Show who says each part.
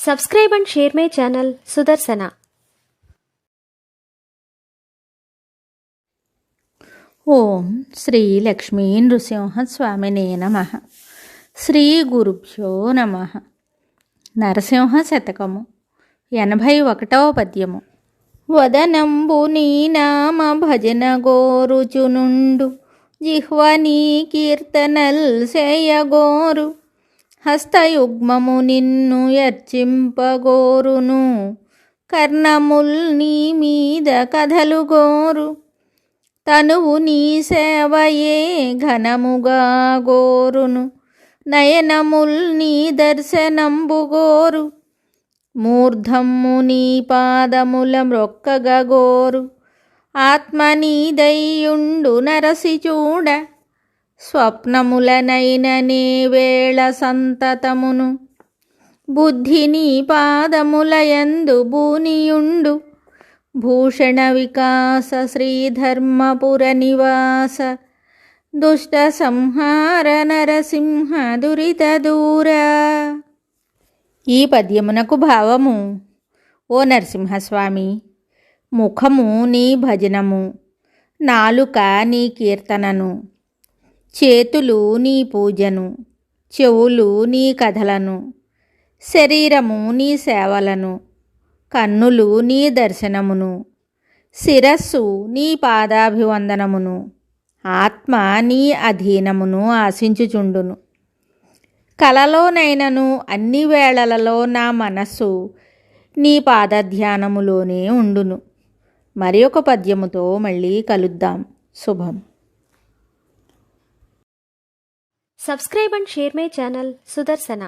Speaker 1: Subscribe and share my channel Sudarsana.
Speaker 2: ఓం శ్రీ లక్ష్మీ నృసింహస్వామినే నమః. శ్రీ గురుభ్యో నమః. నరసింహ శతకము 81వ పద్యము. వదనంబు నీ నామ భజన గోరుచునుండు, జిహ్వ నీ కీర్తనల్ సేయగోరు, హస్తయుగ్మము నిన్ను యర్చింపగోరును, కర్ణముల్ నీ మీద కథలు గోరు, తనువు నీ సేవయే ఘనముగా గోరును, నయనముల్ నీ దర్శనంబు గోరు, మూర్ధమ్ము నీ పాదముల మ్రొక్కగా గోరు, ఆత్మ నీదయ్యుండు నరసి చూడ, స్వప్నములనైననే వేళ సంతతమును, బుద్ధి నీ పాదములయందు బూనియుండు, భూషణ వికాస శ్రీధర్మపుర నివాస, దుష్ట సంహార నరసింహ దురిత దూర. ఈ పద్యమునకు భావము: ఓ నరసింహస్వామి, ముఖము నీ భజనము, నాలుక నీ కీర్తనను, చేతులు నీ పూజను, చెవులు నీ కథలను, శరీరము నీ సేవలను, కన్నులు నీ దర్శనమును, శిరస్సు నీ పాదాభివందనమును, ఆత్మ నీ అధీనమును ఆశించుచుండును. కలలోనైనను అన్ని వేళలలో నా మనస్సు నీ పాదధ్యానములోనే ఉండును. మరి ఒక పద్యముతో మళ్ళీ కలుద్దాం. శుభం.
Speaker 1: Subscribe and share my channel Sudarsana.